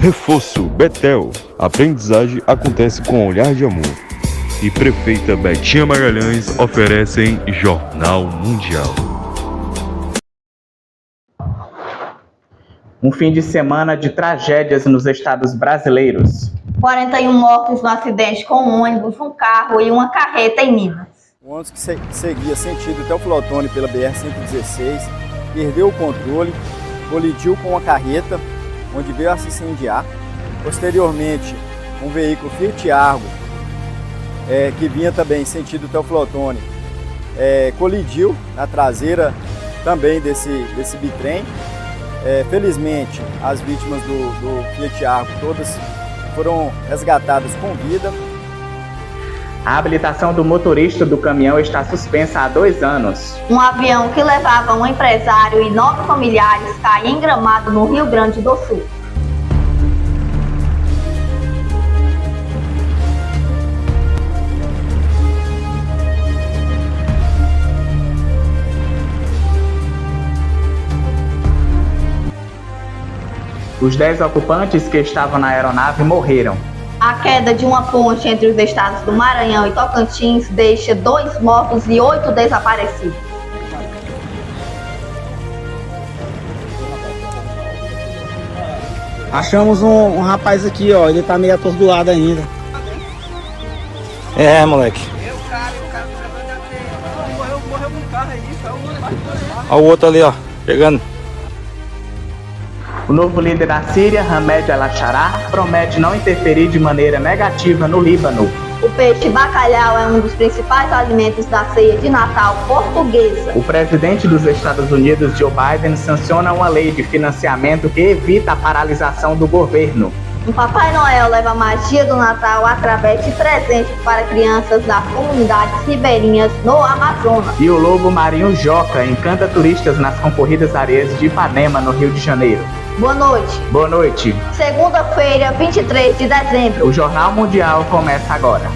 Reforço Betel. Aprendizagem acontece com olhar de amor. E Prefeita Betinha Magalhães oferecem Jornal Mundial. Um fim de semana de tragédias nos estados brasileiros. 41 mortos no acidente com um ônibus, um carro e uma carreta em Minas. O ônibus que seguia sentido Teoflotone pela BR-116 perdeu o controle, colidiu com uma carreta, onde veio a se incendiar. Posteriormente, um veículo Fiat Argo, que vinha também sentido Teoflotone, colidiu na traseira também desse bitrem. Felizmente, as vítimas do Fiat Argo todas foram resgatadas com vida. A habilitação do motorista do caminhão está suspensa há 2 anos. Um avião que levava um empresário e 9 familiares cai em Gramado, no Rio Grande do Sul. Os 10 ocupantes que estavam na aeronave morreram. A queda de uma ponte entre os estados do Maranhão e Tocantins deixa 2 mortos e 8 desaparecidos. Achamos um rapaz aqui, ó, ele tá meio atordoado ainda. Moleque. Morreu um carro aí, Olha o outro ali, ó, pegando. O novo líder da Síria, Hamed al-Sharaa, promete não interferir de maneira negativa no Líbano. O peixe bacalhau é um dos principais alimentos da ceia de Natal portuguesa. O presidente dos Estados Unidos, Joe Biden, sanciona uma lei de financiamento que evita a paralisação do governo. O Papai Noel leva a magia do Natal através de presentes para crianças das comunidades ribeirinhas no Amazonas. E o lobo marinho Joca encanta turistas nas concorridas areias de Ipanema, no Rio de Janeiro. Boa noite. Boa noite. Segunda-feira, 23 de dezembro. O Jornal Mundial começa agora.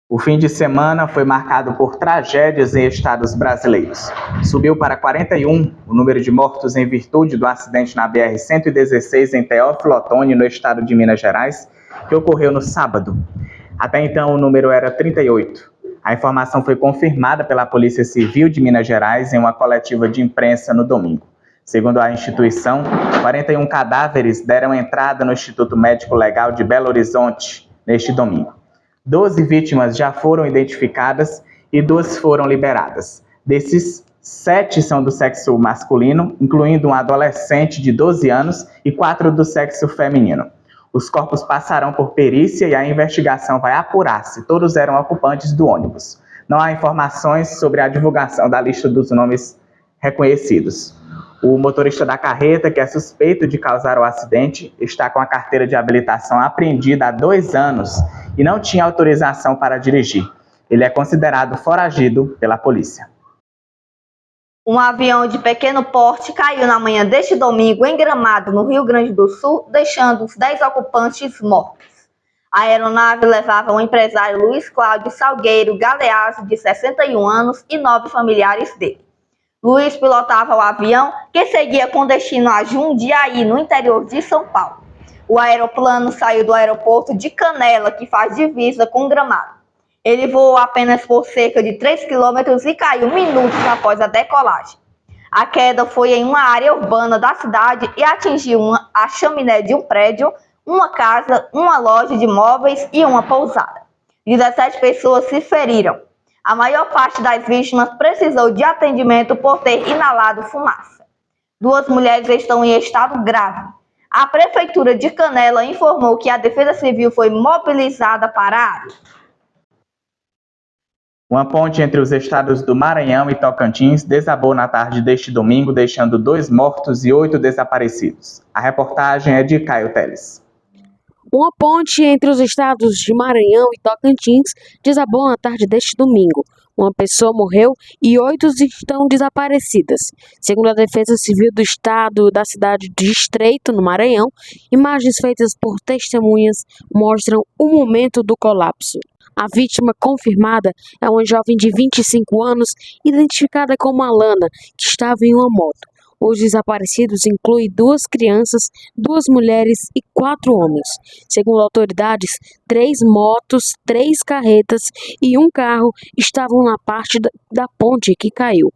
O fim de semana foi marcado por tragédias em estados brasileiros. Subiu para 41 o número de mortos em virtude do acidente na BR-116 em Teófilo Otoni, no estado de Minas Gerais, que ocorreu no sábado. Até então, o número era 38. A informação foi confirmada pela Polícia Civil de Minas Gerais em uma coletiva de imprensa no domingo. Segundo a instituição, 41 cadáveres deram entrada no Instituto Médico Legal de Belo Horizonte neste domingo. 12 vítimas já foram identificadas e 2 foram liberadas. Desses, 7 são do sexo masculino, incluindo um adolescente de 12 anos e 4 do sexo feminino. Os corpos passarão por perícia e a investigação vai apurar se todos eram ocupantes do ônibus. Não há informações sobre a divulgação da lista dos nomes reconhecidos. O motorista da carreta, que é suspeito de causar o acidente, está com a carteira de habilitação apreendida há 2 anos e não tinha autorização para dirigir. Ele é considerado foragido pela polícia. Um avião de pequeno porte caiu na manhã deste domingo em Gramado, no Rio Grande do Sul, deixando os 10 ocupantes mortos. A aeronave levava o empresário Luiz Cláudio Salgueiro Galeazzi, de 61 anos, e 9 familiares dele. Luiz pilotava o avião, que seguia com destino a Jundiaí, no interior de São Paulo. O aeroplano saiu do aeroporto de Canela, que faz divisa com Gramado. Ele voou apenas por cerca de 3 quilômetros e caiu minutos após a decolagem. A queda foi em uma área urbana da cidade e atingiu a chaminé de um prédio, uma casa, uma loja de móveis e uma pousada. 17 pessoas se feriram. A maior parte das vítimas precisou de atendimento por ter inalado fumaça. 2 mulheres estão em estado grave. A Prefeitura de Canela informou que a Defesa Civil foi mobilizada para a área. Uma ponte entre os estados do Maranhão e Tocantins desabou na tarde deste domingo, deixando 2 mortos e 8 desaparecidos. A reportagem é de Caio Teles. Uma ponte entre os estados de Maranhão e Tocantins desabou na tarde deste domingo. Uma pessoa morreu e 8 estão desaparecidas. Segundo a Defesa Civil do Estado da cidade de Estreito, no Maranhão, imagens feitas por testemunhas mostram o momento do colapso. A vítima confirmada é uma jovem de 25 anos, identificada como Alana, que estava em uma moto. Os desaparecidos incluem 2 crianças, 2 mulheres e 4 homens. Segundo autoridades, 3 motos, 3 carretas e 1 carro estavam na parte da ponte que caiu.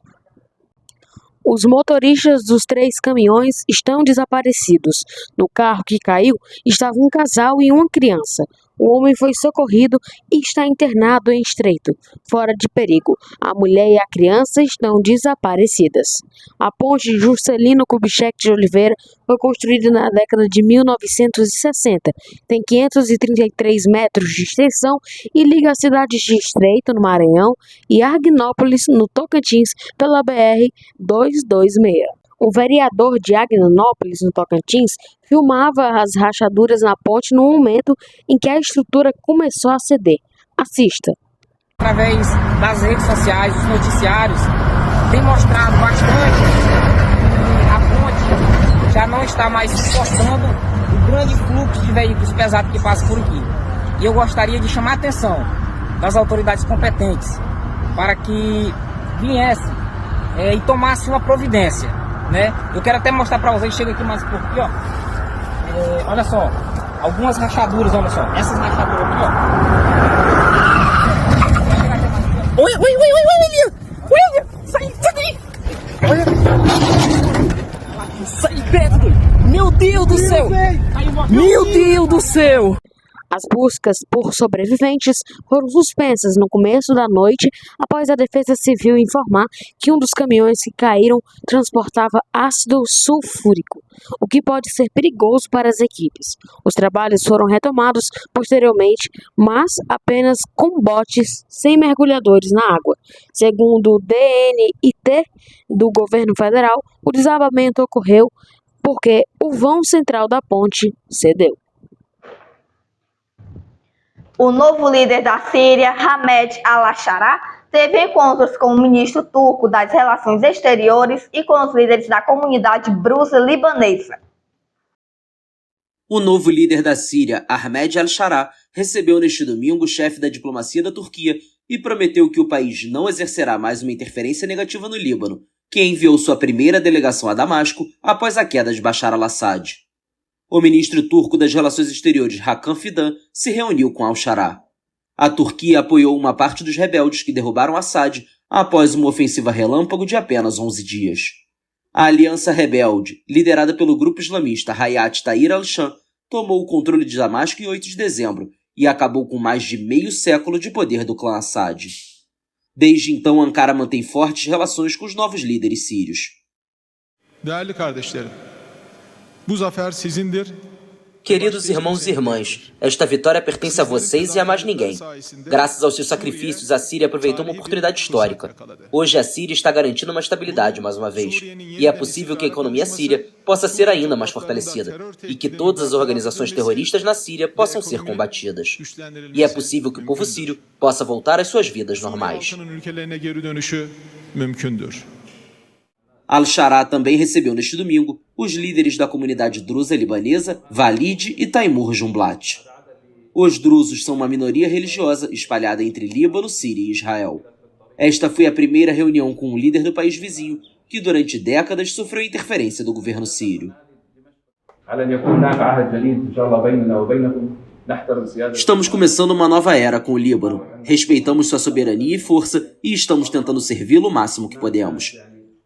Os motoristas dos 3 caminhões estão desaparecidos. No carro que caiu estava um casal e uma criança. O homem foi socorrido e está internado em Estreito, fora de perigo. A mulher e a criança estão desaparecidas. A ponte Juscelino Kubitschek de Oliveira foi construída na década de 1960. Tem 533 metros de extensão e liga as cidades de Estreito, no Maranhão, e Agnópolis, no Tocantins, pela BR-226. O vereador de Agnópolis, no Tocantins, filmava as rachaduras na ponte no momento em que a estrutura começou a ceder. Assista. Através das redes sociais, dos noticiários, tem mostrado bastante que a ponte já não está mais suportando o grande fluxo de veículos pesados que passa por aqui. E eu gostaria de chamar a atenção das autoridades competentes para que viessem e tomassem uma providência, né? Eu quero até mostrar para vocês, chega aqui mais por aqui, ó. Olha só, algumas rachaduras, olha só, essas rachaduras aqui, ó. Olha, olha, sai daí! Olha! Sai perto! Meu Deus do céu! Meu Deus do céu! As buscas por sobreviventes foram suspensas no começo da noite após a Defesa Civil informar que um dos caminhões que caíram transportava ácido sulfúrico, o que pode ser perigoso para as equipes. Os trabalhos foram retomados posteriormente, mas apenas com botes sem mergulhadores na água. Segundo o DNIT do governo federal, o desabamento ocorreu porque o vão central da ponte cedeu. O novo líder da Síria, Ahmed al-Shara, teve encontros com o ministro turco das Relações Exteriores e com os líderes da comunidade drusa libanesa. O novo líder da Síria, Ahmed al-Shara, recebeu neste domingo o chefe da diplomacia da Turquia e prometeu que o país não exercerá mais uma interferência negativa no Líbano, que enviou sua primeira delegação a Damasco após a queda de Bashar al-Assad. O ministro turco das Relações Exteriores, Hakan Fidan, se reuniu com al-Shara. A Turquia apoiou uma parte dos rebeldes que derrubaram Assad após uma ofensiva relâmpago de apenas 11 dias. A Aliança Rebelde, liderada pelo grupo islamista Hayat Tahrir al-Sham, tomou o controle de Damasco em 8 de dezembro e acabou com mais de meio século de poder do clã Assad. Desde então, Ankara mantém fortes relações com os novos líderes sírios. Değerli kardeşlerim, bu zafer sizindir. Queridos irmãos e irmãs, esta vitória pertence a vocês e a mais ninguém. Graças aos seus sacrifícios, a Síria aproveitou uma oportunidade histórica. Hoje a Síria está garantindo uma estabilidade mais uma vez. E é possível que a economia síria possa ser ainda mais fortalecida. E que todas as organizações terroristas na Síria possam ser combatidas. E é possível que o povo sírio possa voltar às suas vidas normais. Al-Shara também recebeu neste domingo os líderes da comunidade drusa libanesa, Valid e Taimur Jumblat. Os drusos são uma minoria religiosa espalhada entre Líbano, Síria e Israel. Esta foi a primeira reunião com um líder do país vizinho que durante décadas sofreu interferência do governo sírio. Estamos começando uma nova era com o Líbano. Respeitamos sua soberania e força e estamos tentando servi-lo o máximo que podemos.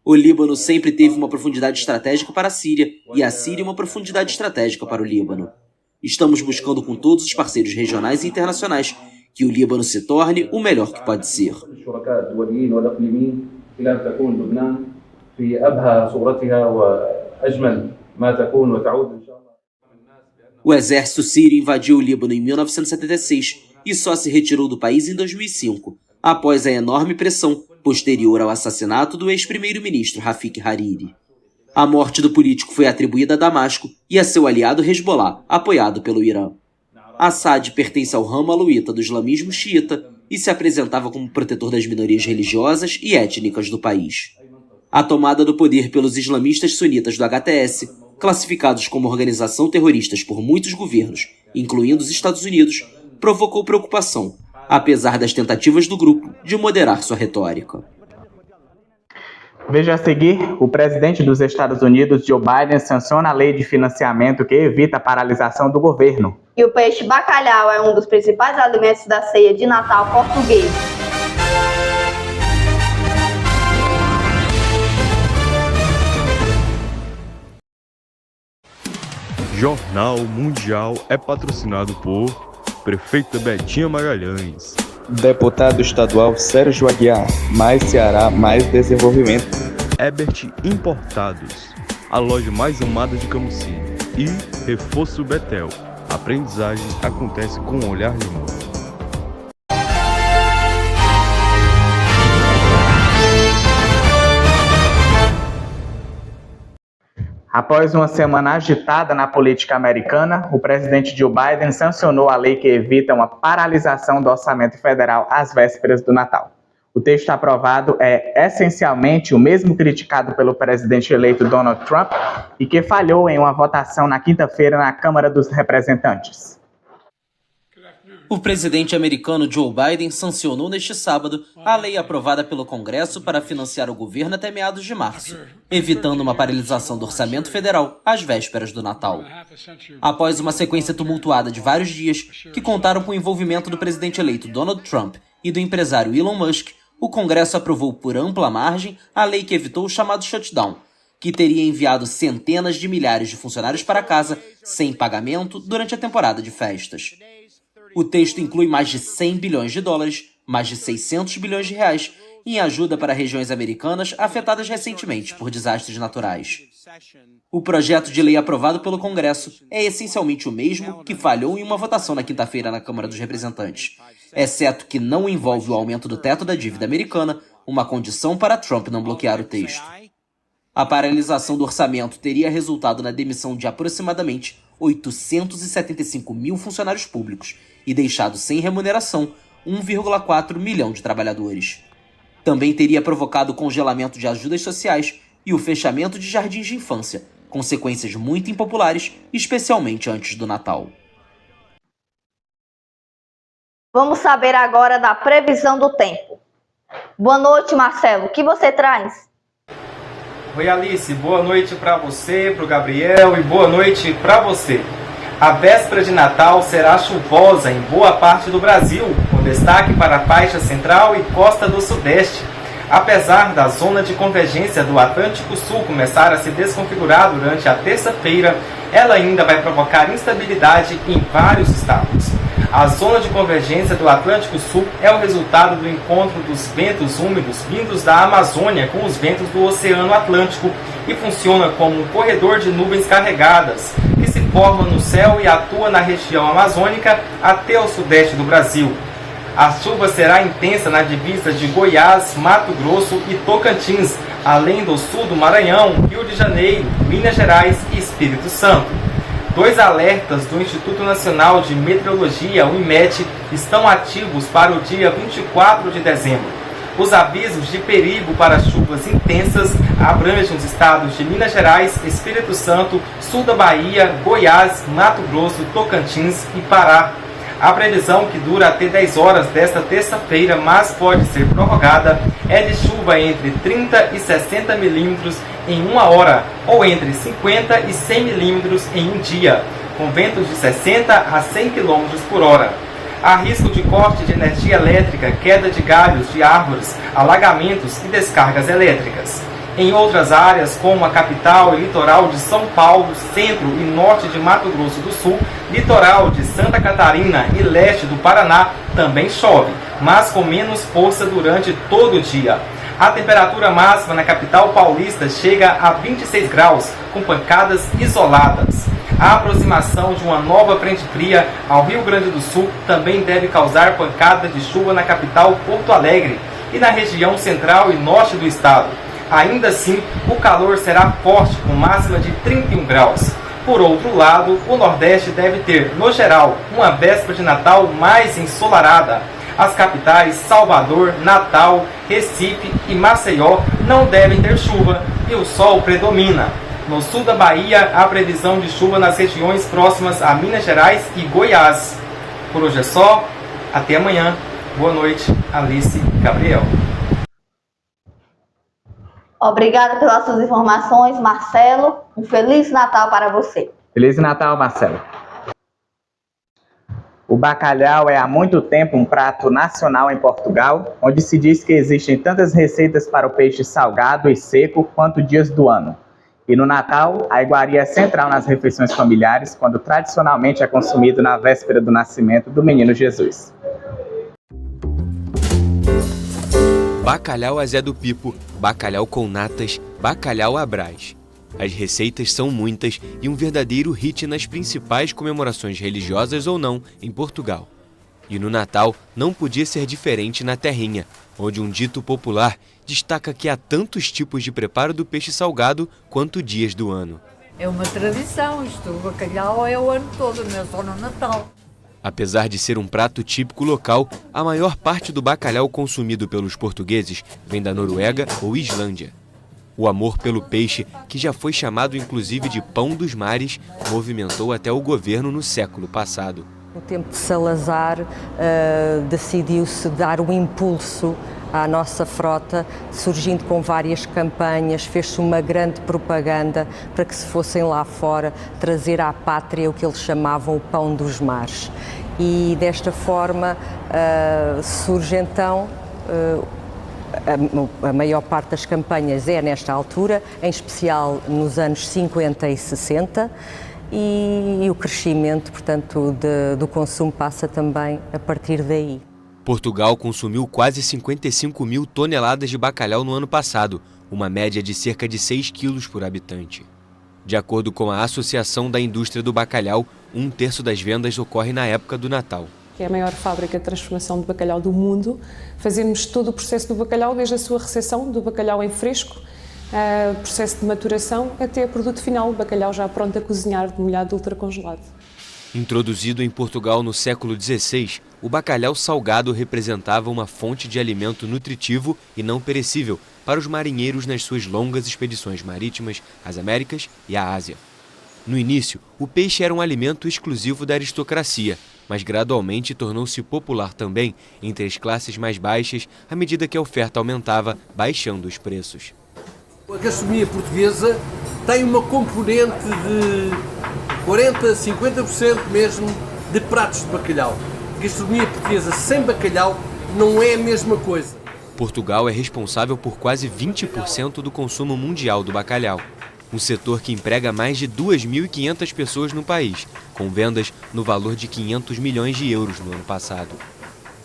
O Líbano sempre teve uma profundidade estratégica para a Síria e a Síria uma profundidade estratégica para o Líbano. Estamos buscando com todos os parceiros regionais e internacionais que o Líbano se torne o melhor que pode ser. O exército sírio invadiu o Líbano em 1976 e só se retirou do país em 2005, após a enorme pressão posterior ao assassinato do ex-primeiro-ministro Rafik Hariri. A morte do político foi atribuída a Damasco e a seu aliado Hezbollah, apoiado pelo Irã. Assad pertence ao ramo aluíta do islamismo xiita e se apresentava como protetor das minorias religiosas e étnicas do país. A tomada do poder pelos islamistas sunitas do HTS, classificados como organização terroristas por muitos governos, incluindo os Estados Unidos, provocou preocupação, apesar das tentativas do grupo de moderar sua retórica. Veja a seguir, o presidente dos Estados Unidos, Joe Biden, sanciona a lei de financiamento que evita a paralisação do governo. E o peixe bacalhau é um dos principais alimentos da ceia de Natal português. Jornal Mundial é patrocinado por Prefeita Betinha Magalhães, Deputado estadual Sérgio Aguiar, mais Ceará, mais desenvolvimento. Ebert Importados, a loja mais amada de Camusim, e Reforço Betel. A aprendizagem acontece com um olhar de amor. Após uma semana agitada na política americana, o presidente Joe Biden sancionou a lei que evita uma paralisação do orçamento federal às vésperas do Natal. O texto aprovado é essencialmente o mesmo criticado pelo presidente eleito Donald Trump e que falhou em uma votação na quinta-feira na Câmara dos Representantes. O presidente americano Joe Biden sancionou neste sábado a lei aprovada pelo Congresso para financiar o governo até meados de março, evitando uma paralisação do orçamento federal às vésperas do Natal. Após uma sequência tumultuada de vários dias, que contaram com o envolvimento do presidente eleito Donald Trump e do empresário Elon Musk, o Congresso aprovou por ampla margem a lei que evitou o chamado shutdown, que teria enviado centenas de milhares de funcionários para casa sem pagamento durante a temporada de festas. O texto inclui mais de 100 bilhões de dólares, mais de 600 bilhões de reais, em ajuda para regiões americanas afetadas recentemente por desastres naturais. O projeto de lei aprovado pelo Congresso é essencialmente o mesmo que falhou em uma votação na quinta-feira na Câmara dos Representantes, exceto que não envolve o aumento do teto da dívida americana, uma condição para Trump não bloquear o texto. A paralisação do orçamento teria resultado na demissão de aproximadamente 875 mil funcionários públicos e deixado sem remuneração 1,4 milhão de trabalhadores. Também teria provocado o congelamento de ajudas sociais e o fechamento de jardins de infância, consequências muito impopulares, especialmente antes do Natal. Vamos saber agora da previsão do tempo. Boa noite, Marcelo. O que você traz? Oi, Alice. Boa noite para você, para o Gabriel e boa noite para você. A véspera de Natal será chuvosa em boa parte do Brasil, com destaque para a faixa central e costa do Sudeste. Apesar da zona de convergência do Atlântico Sul começar a se desconfigurar durante a terça-feira, ela ainda vai provocar instabilidade em vários estados. A zona de convergência do Atlântico Sul é o resultado do encontro dos ventos úmidos vindos da Amazônia com os ventos do Oceano Atlântico e funciona como um corredor de nuvens carregadas, que se forma no céu e atua na região amazônica até o sudeste do Brasil. A chuva será intensa na divisa de Goiás, Mato Grosso e Tocantins, além do sul do Maranhão, Rio de Janeiro, Minas Gerais e Espírito Santo. 2 alertas do Instituto Nacional de Meteorologia, o IMET, estão ativos para o dia 24 de dezembro. Os avisos de perigo para chuvas intensas abrangem os estados de Minas Gerais, Espírito Santo, sul da Bahia, Goiás, Mato Grosso, Tocantins e Pará. A previsão, que dura até 10 horas desta terça-feira, mas pode ser prorrogada, é de chuva entre 30 e 60 milímetros em 1 hora, ou entre 50 e 100 milímetros em um dia, com ventos de 60 a 100 km por hora. Há risco de corte de energia elétrica, queda de galhos de árvores, alagamentos e descargas elétricas. Em outras áreas, como a capital e litoral de São Paulo, centro e norte de Mato Grosso do Sul, litoral de Santa Catarina e leste do Paraná, também chove, mas com menos força durante todo o dia. A temperatura máxima na capital paulista chega a 26 graus, com pancadas isoladas. A aproximação de uma nova frente fria ao Rio Grande do Sul também deve causar pancadas de chuva na capital Porto Alegre e na região central e norte do estado. Ainda assim, o calor será forte, com máxima de 31 graus. Por outro lado, o Nordeste deve ter, no geral, uma véspera de Natal mais ensolarada. As capitais Salvador, Natal, Recife e Maceió não devem ter chuva e o sol predomina. No sul da Bahia, há previsão de chuva nas regiões próximas a Minas Gerais e Goiás. Por hoje é só. Até amanhã. Boa noite, Alice Gabriel. Obrigada pelas suas informações, Marcelo. Um Feliz Natal para você. Feliz Natal, Marcelo. O bacalhau é há muito tempo um prato nacional em Portugal, onde se diz que existem tantas receitas para o peixe salgado e seco quanto dias do ano. E no Natal, a iguaria é central nas refeições familiares, quando tradicionalmente é consumido na véspera do nascimento do menino Jesus. Bacalhau a Zé do Pipo, bacalhau com natas, bacalhau à Brás. As receitas são muitas e um verdadeiro hit nas principais comemorações religiosas ou não em Portugal. E no Natal não podia ser diferente na terrinha, onde um dito popular destaca que há tantos tipos de preparo do peixe salgado quanto dias do ano. É uma tradição, o bacalhau é o ano todo, não é só no Natal. Apesar de ser um prato típico local, a maior parte do bacalhau consumido pelos portugueses vem da Noruega ou Islândia. O amor pelo peixe, que já foi chamado inclusive de pão dos mares, movimentou até o governo no século passado. No tempo de Salazar, decidiu-se dar um impulso à nossa frota, surgindo com várias campanhas, fez-se uma grande propaganda para que se fossem lá fora trazer à pátria o que eles chamavam o pão dos mares. E desta forma surge então a maior parte das campanhas é nesta altura, em especial nos anos 50 e 60, e o crescimento, portanto, do consumo passa também a partir daí. Portugal consumiu quase 55 mil toneladas de bacalhau no ano passado, uma média de cerca de 6 quilos por habitante. De acordo com a Associação da Indústria do Bacalhau, 1/3 das vendas ocorre na época do Natal. Que é a maior fábrica de transformação de bacalhau do mundo. Fazemos todo o processo do bacalhau, desde a sua recepção, do bacalhau em fresco, processo de maturação, até o produto final, o bacalhau já pronto a cozinhar, molhado ultracongelado. Introduzido em Portugal no século XVI, o bacalhau salgado representava uma fonte de alimento nutritivo e não perecível para os marinheiros nas suas longas expedições marítimas às Américas e à Ásia. No início, o peixe era um alimento exclusivo da aristocracia, mas gradualmente tornou-se popular também entre as classes mais baixas à medida que a oferta aumentava, baixando os preços. A gastronomia portuguesa tem uma componente de 40%, 50% mesmo de pratos de bacalhau. A gastronomia portuguesa sem bacalhau não é a mesma coisa. Portugal é responsável por quase 20% do consumo mundial do bacalhau. Um setor que emprega mais de 2.500 pessoas no país, com vendas no valor de 500 milhões de euros no ano passado.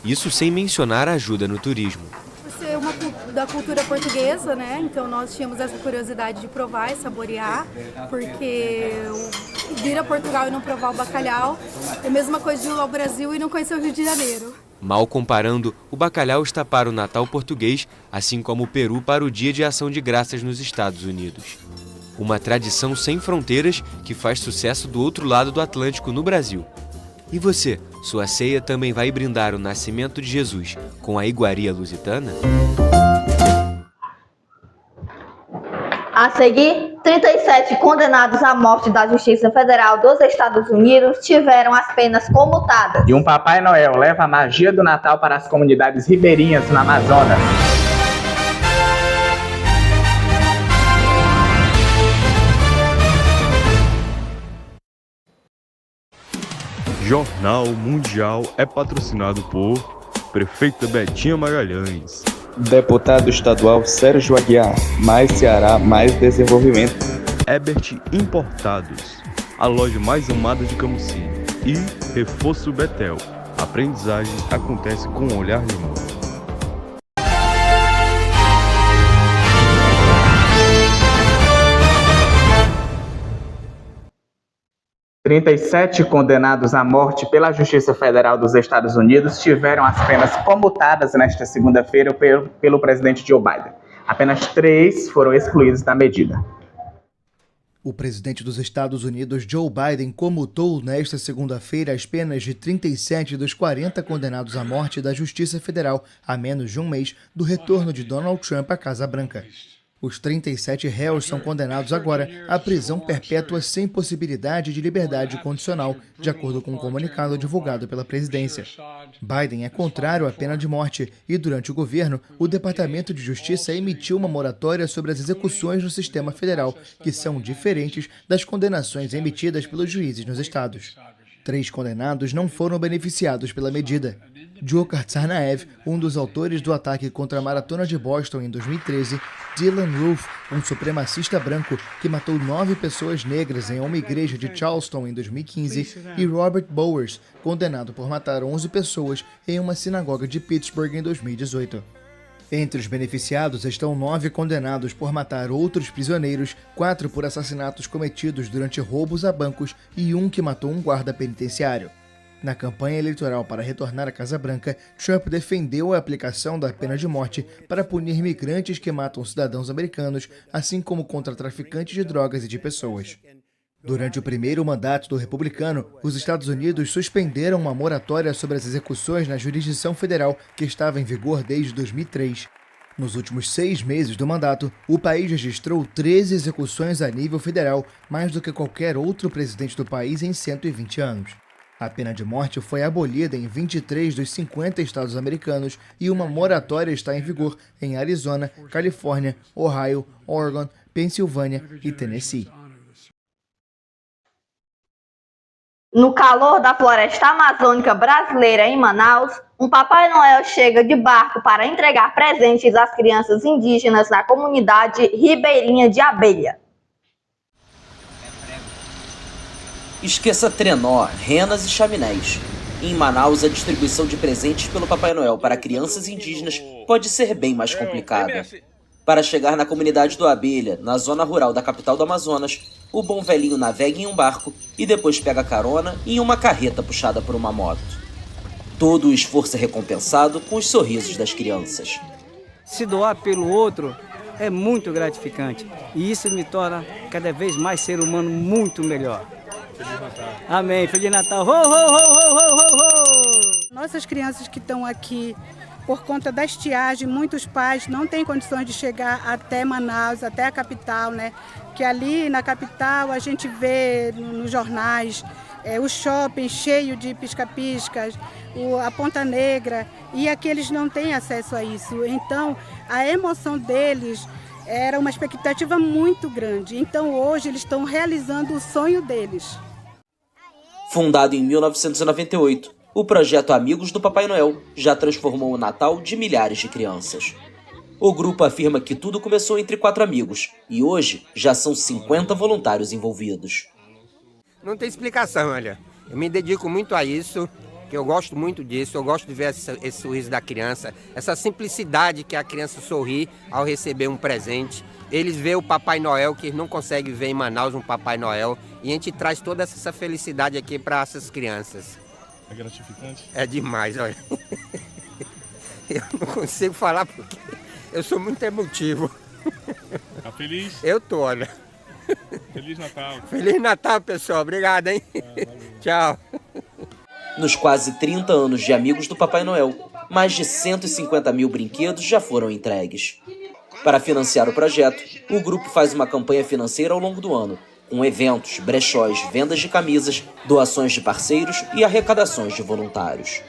Isso sem mencionar a ajuda no turismo. Por ser uma da cultura portuguesa, né? Então nós tínhamos essa curiosidade de provar e saborear, porque vir a Portugal e não provar o bacalhau é a mesma coisa de ir ao Brasil e não conhecer o Rio de Janeiro. Mal comparando, o bacalhau está para o Natal português, assim como o peru para o Dia de Ação de Graças nos Estados Unidos. Uma tradição sem fronteiras que faz sucesso do outro lado do Atlântico no Brasil. E você, sua ceia também vai brindar o nascimento de Jesus com a iguaria lusitana? A seguir, 37 condenados à morte da Justiça Federal dos Estados Unidos tiveram as penas comutadas. E um Papai Noel leva a magia do Natal para as comunidades ribeirinhas no Amazonas. Jornal Mundial é patrocinado por Prefeita Betinha Magalhães, Deputado Estadual Sérgio Aguiar, mais Ceará, mais desenvolvimento. Ebert Importados, a loja mais amada de Camusim. E Reforço Betel, a aprendizagem acontece com um olhar de amor. (37 condenados à morte pela Justiça Federal dos Estados Unidos tiveram as penas comutadas nesta segunda-feira pelo presidente Joe Biden. Apenas 3 foram excluídos da medida. O presidente dos Estados Unidos, Joe Biden, comutou nesta segunda-feira as penas de 37 dos 40 condenados à morte da Justiça Federal a menos de um mês do retorno de Donald Trump à Casa Branca. Os 37 réus são condenados agora à prisão perpétua sem possibilidade de liberdade condicional, de acordo com um comunicado divulgado pela presidência. Biden é contrário à pena de morte e, durante o governo, o Departamento de Justiça emitiu uma moratória sobre as execuções no sistema federal, que são diferentes das condenações emitidas pelos juízes nos estados. 3 condenados não foram beneficiados pela medida. Dzhokhar Tsarnaev, um dos autores do ataque contra a Maratona de Boston em 2013, Dylan Roof, um supremacista branco que matou 9 pessoas negras em uma igreja de Charleston em 2015, e Robert Bowers, condenado por matar 11 pessoas em uma sinagoga de Pittsburgh em 2018. Entre os beneficiados estão 9 condenados por matar outros prisioneiros, 4 por assassinatos cometidos durante roubos a bancos e 1 que matou um guarda penitenciário. Na campanha eleitoral para retornar à Casa Branca, Trump defendeu a aplicação da pena de morte para punir migrantes que matam cidadãos americanos, assim como contra traficantes de drogas e de pessoas. Durante o primeiro mandato do republicano, os Estados Unidos suspenderam uma moratória sobre as execuções na jurisdição federal que estava em vigor desde 2003. Nos últimos 6 meses do mandato, o país registrou 13 execuções a nível federal, mais do que qualquer outro presidente do país em 120 anos. A pena de morte foi abolida em 23 dos 50 estados americanos e uma moratória está em vigor em Arizona, Califórnia, Ohio, Oregon, Pensilvânia e Tennessee. No calor da floresta amazônica brasileira em Manaus, um Papai Noel chega de barco para entregar presentes às crianças indígenas na comunidade ribeirinha de Abelha. Esqueça trenó, renas e chaminés. Em Manaus, a distribuição de presentes pelo Papai Noel para crianças indígenas pode ser bem mais complicada. Para chegar na comunidade do Abelha, na zona rural da capital do Amazonas, o bom velhinho navega em um barco e depois pega carona em uma carreta puxada por uma moto. Todo o esforço é recompensado com os sorrisos das crianças. Se doar pelo outro é muito gratificante e isso me torna cada vez mais ser humano muito melhor. Feliz Natal. Amém. Feliz Natal. Ho, ho, ho, ho, ho, ho, ho. Nossas crianças que estão aqui, por conta da estiagem, muitos pais não têm condições de chegar até Manaus, até a capital, né? Que ali na capital a gente vê nos jornais o shopping cheio de pisca-piscas, a Ponta Negra, e aqui eles não têm acesso a isso. Então, a emoção deles era uma expectativa muito grande. Então, hoje eles estão realizando o sonho deles. Fundado em 1998, o projeto Amigos do Papai Noel já transformou o Natal de milhares de crianças. O grupo afirma que tudo começou entre 4 amigos e hoje já são 50 voluntários envolvidos. Não tem explicação, olha. Eu me dedico muito a isso, que eu gosto muito disso, eu gosto de ver esse sorriso da criança, essa simplicidade que a criança sorri ao receber um presente. Eles veem o Papai Noel, que não conseguem ver em Manaus um Papai Noel, e a gente traz toda essa felicidade aqui para essas crianças. É gratificante? É demais, olha. Eu não consigo falar porque eu sou muito emotivo. Tá feliz? Eu tô, olha. Feliz Natal. Feliz Natal, pessoal. Obrigado, hein? Tchau. Nos quase 30 anos de Amigos do Papai Noel, mais de 150 mil brinquedos já foram entregues. Para financiar o projeto, o grupo faz uma campanha financeira ao longo do ano, com eventos, brechós, vendas de camisas, doações de parceiros e arrecadações de voluntários.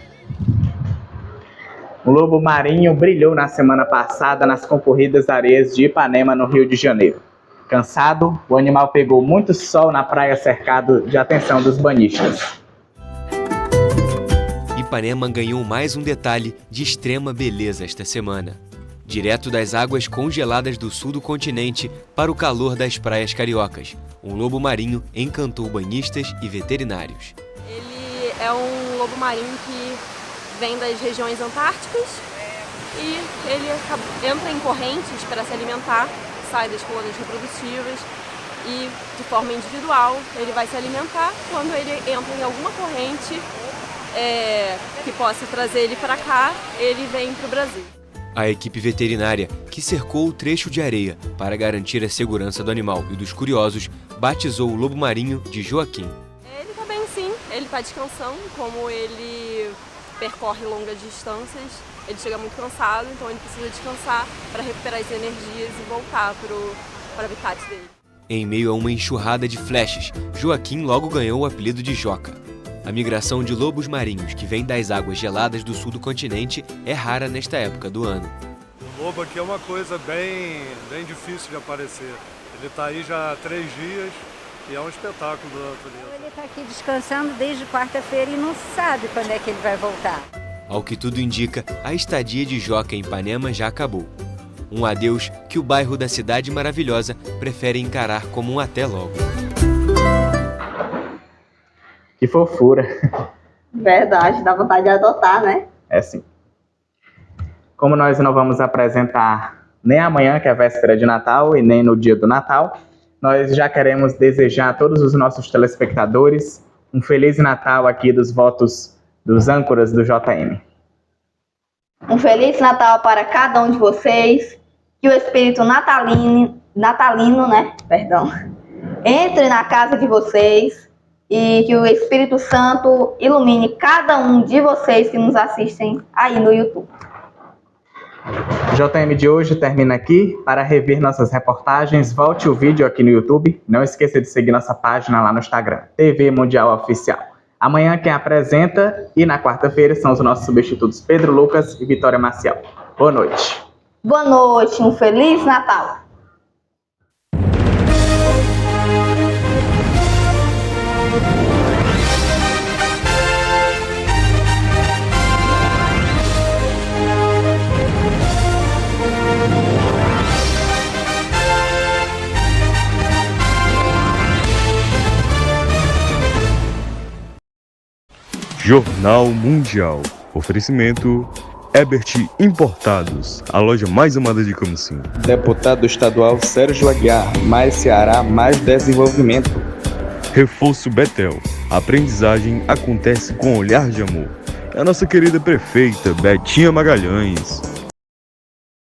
O lobo marinho brilhou na semana passada nas concorridas areias de Ipanema, no Rio de Janeiro. Cansado, o animal pegou muito sol na praia, cercado de atenção dos banhistas. Ipanema ganhou mais um detalhe de extrema beleza esta semana. Direto das águas congeladas do sul do continente para o calor das praias cariocas, um lobo marinho encantou banhistas e veterinários. Ele é um lobo marinho que vem das regiões antárticas e ele entra em correntes para se alimentar, sai das colônias reprodutivas e, de forma individual, ele vai se alimentar. Quando ele entra em alguma corrente que possa trazer ele para cá, ele vem para o Brasil. A equipe veterinária, que cercou o trecho de areia para garantir a segurança do animal e dos curiosos, batizou o lobo marinho de Joaquim. Ele tá bem sim, ele tá descansando, como ele percorre longas distâncias, ele chega muito cansado, então ele precisa descansar para recuperar as energias e voltar para o habitat dele. Em meio a uma enxurrada de flechas, Joaquim logo ganhou o apelido de Joca. A migração de lobos marinhos que vem das águas geladas do sul do continente é rara nesta época do ano. O lobo aqui é uma coisa bem difícil de aparecer. Ele está aí já há 3 dias e é um espetáculo da natureza. Ele está aqui descansando desde quarta-feira e não sabe quando é que ele vai voltar. Ao que tudo indica, a estadia de Joca em Ipanema já acabou. Um adeus que o bairro da Cidade Maravilhosa prefere encarar como um até logo. Que fofura. Verdade, dá vontade de adotar, né? É sim. Como nós não vamos apresentar nem amanhã, que é a véspera de Natal, e nem no dia do Natal, nós já queremos desejar a todos os nossos telespectadores um Feliz Natal aqui dos votos dos âncoras do JM. Um Feliz Natal para cada um de vocês, que o espírito natalino, entre na casa de vocês e que o Espírito Santo ilumine cada um de vocês que nos assistem aí no YouTube. O JM de hoje termina aqui. Para rever nossas reportagens, volte o vídeo aqui no YouTube. Não esqueça de seguir nossa página lá no Instagram, TV Mundial Oficial. Amanhã quem apresenta e na quarta-feira são os nossos substitutos Pedro Lucas e Vitória Maciel. Boa noite. Boa noite, um Feliz Natal. Jornal Mundial. Oferecimento Ebert Importados, a loja mais amada de Camusim. Deputado estadual Sérgio Aguiar, mais Ceará, mais desenvolvimento. Reforço Betel. A aprendizagem acontece com olhar de amor. É a nossa querida prefeita Betinha Magalhães.